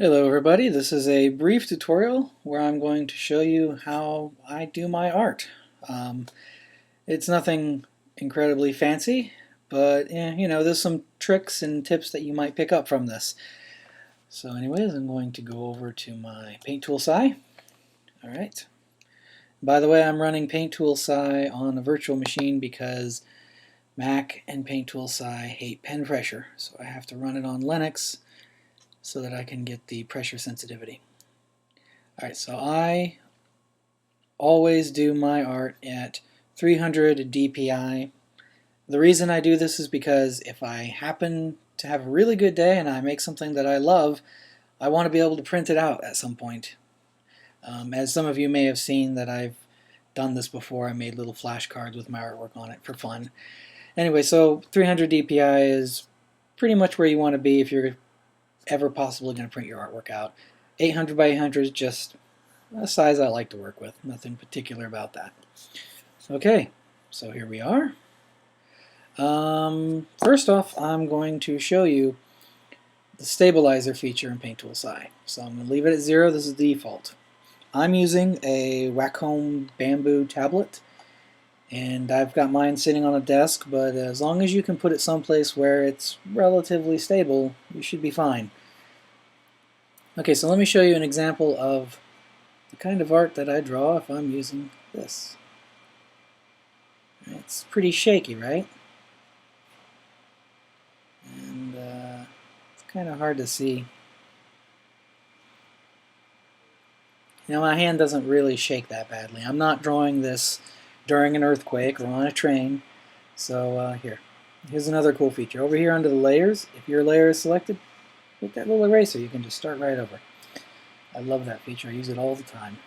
Hello everybody, this is a brief tutorial where I'm going to show you how I do my art. Um, it's nothing incredibly fancy, but there's some tricks and tips that you might pick up from this. So anyways, I'm going to go over to my Paint Tool SAI. Alright. By the way, I'm running Paint Tool SAI on a virtual machine because Mac and Paint Tool SAI hate pen pressure, so I have to run it on Linux so that I can get the pressure sensitivity. Alright, so I always do my art at 300 dpi. The reason I do this is because if I happen to have a really good day and I make something that I love, I want to be able to print it out at some point. As some of you may have seen that I've done this before, I made little flashcards with my artwork on it for fun. Anyway, so 300 dpi is pretty much where you want to be if you're ever possibly going to print your artwork out. 800 by 800 is just a size I like to work with. Nothing particular about that. Okay, so here we are. First off, I'm going to show you the stabilizer feature in Paint Tool SAI. So I'm going to leave it at 0. This is the default. I'm using a Wacom bamboo tablet, and I've got mine sitting on a desk, but as long as you can put it someplace where it's relatively stable, you should be fine. Okay, so let me show you an example of the kind of art that I draw if I'm using this. It's pretty shaky, right? And it's kind of hard to see. My hand doesn't really shake that badly. I'm not drawing this during an earthquake or on a train. So here's another cool feature. Over here under the layers, if your layer is selected, with that little eraser, you can just start right over. I love that feature. I use it all the time.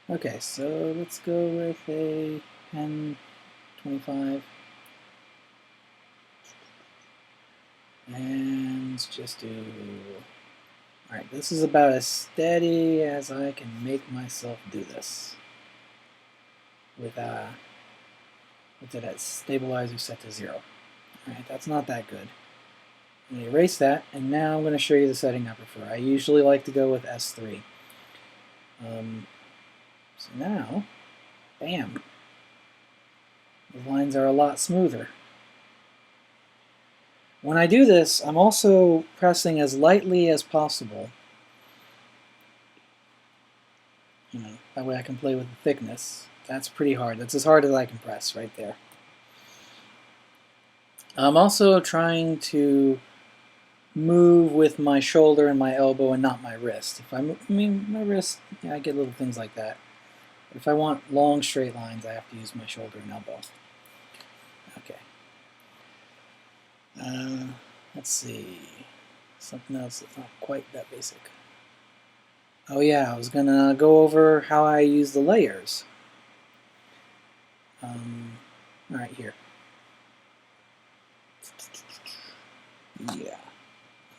Okay, so let's go with a 1025. And let's just do... Alright, this is about as steady as I can make myself do this. With that stabilizer set to 0. Alright, that's not that good. I'm going to erase that, and now I'm going to show you the setting I prefer. I usually like to go with S3. So now, bam, the lines are a lot smoother. When I do this, I'm also pressing as lightly as possible. That way I can play with the thickness. That's pretty hard. That's as hard as I can press right there. I'm also trying to move with my shoulder and my elbow and not my wrist. If my wrist, I get little things like that. But if I want long straight lines, I have to use my shoulder and elbow. Okay. Let's see. Something else that's not quite that basic. Oh yeah, I was gonna go over how I use the layers. Alright, here. Yeah,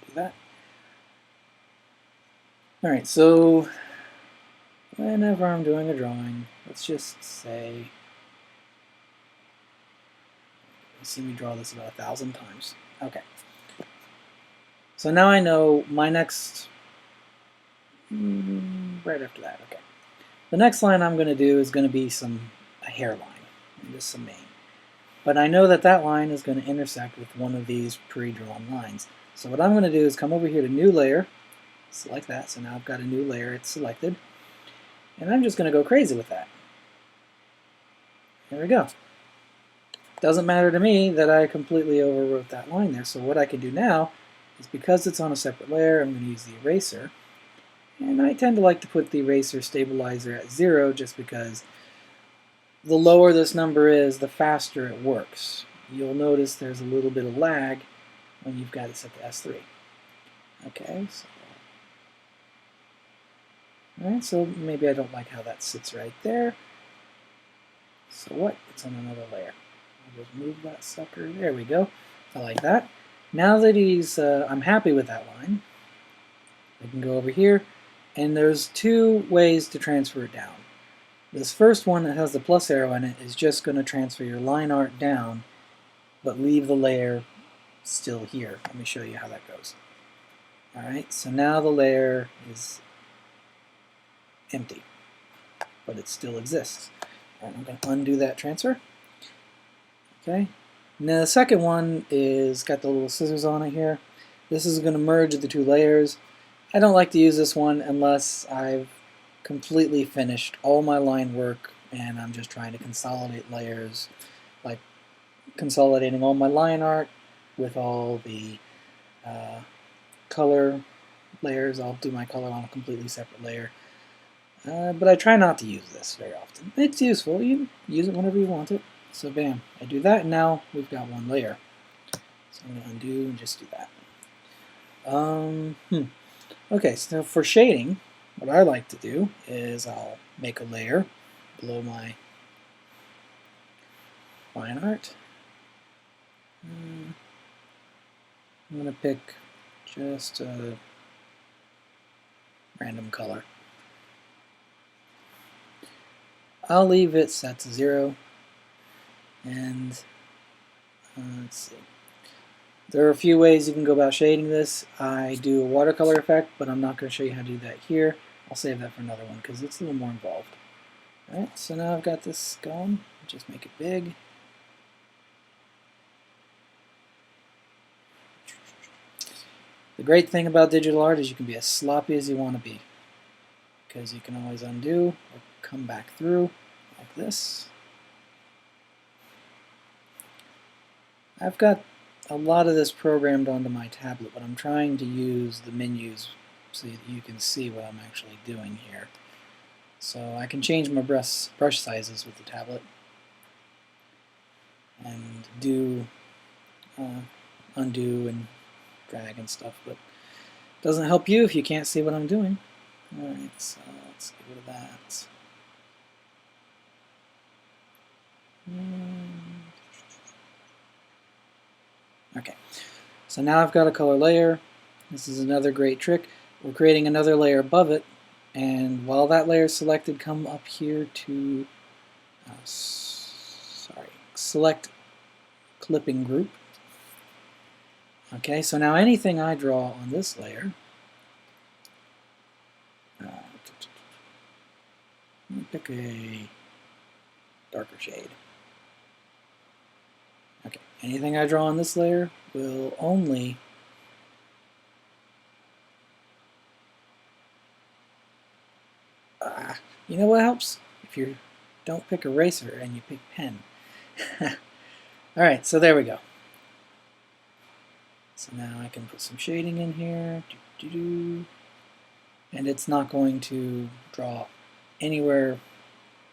do that. Alright, so whenever I'm doing a drawing, let's just say, you see me draw this about 1,000 times. Okay. So now I know my next, right after that, okay. The next line I'm going to do is going to be a hairline, just some mane. But I know that that line is going to intersect with one of these pre-drawn lines. So what I'm going to do is come over here to New Layer, select that, so now I've got a new layer, it's selected, and I'm just going to go crazy with that. There we go. Doesn't matter to me that I completely overwrote that line there, so what I can do now is, because it's on a separate layer, I'm going to use the eraser, and I tend to like to put the eraser stabilizer at 0 just because the lower this number is, the faster it works. You'll notice there's a little bit of lag when you've got it set to S3. Okay, so maybe I don't like how that sits right there. So what? It's on another layer. I'll just move that sucker. There we go. I like that. Now that I'm happy with that line, I can go over here, and there's 2 ways to transfer it down. This first one that has the plus arrow in it is just going to transfer your line art down, but leave the layer still here. Let me show you how that goes. Alright, so now the layer is empty, but it still exists. Alright, I'm going to undo that transfer. Okay. Now the second one is got the little scissors on it here. This is going to merge the two layers. I don't like to use this one unless I've completely finished all my line work and I'm just trying to consolidate layers, like consolidating all my line art with all the color layers. I'll do my color on a completely separate layer. But I try not to use this very often. It's useful. You use it whenever you want it. So bam, I do that, and now we've got one layer. So I'm going to undo and just do that. Okay, so for shading, what I like to do is I'll make a layer below my line art. I'm going to pick just a random color. I'll leave it set to 0. And let's see. There are a few ways you can go about shading this. I do a watercolor effect, but I'm not going to show you how to do that here. I'll save that for another one because it's a little more involved. Alright, so now I've got this going. Just make it big. The great thing about digital art is you can be as sloppy as you want to be, because you can always undo or come back through like this. I've got a lot of this programmed onto my tablet, but I'm trying to use the menus so that you can see what I'm actually doing here. So I can change my brush sizes with the tablet and do undo and drag and stuff, but it doesn't help you if you can't see what I'm doing. Alright, so let's get rid of that. Okay, so now I've got a color layer. This is another great trick. We're creating another layer above it, and while that layer is selected, come up here to select clipping group. Okay, so now anything I draw on this layer, let me pick a darker shade. Okay, anything I draw on this layer will only you know what helps? If you don't pick eraser and you pick pen. Alright, so there we go. So now I can put some shading in here. And it's not going to draw anywhere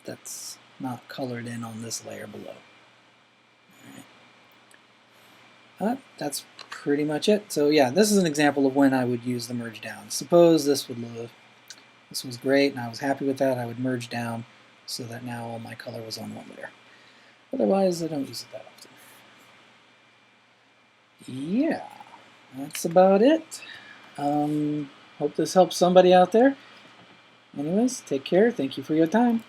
that's not colored in on this layer below. That's pretty much it. So yeah, this is an example of when I would use the merge down. Suppose this was great and I was happy with that, I would merge down so that now all my color was on one layer. Otherwise, I don't use it that often. Yeah, that's about it. Hope this helps somebody out there. Anyways, take care. Thank you for your time.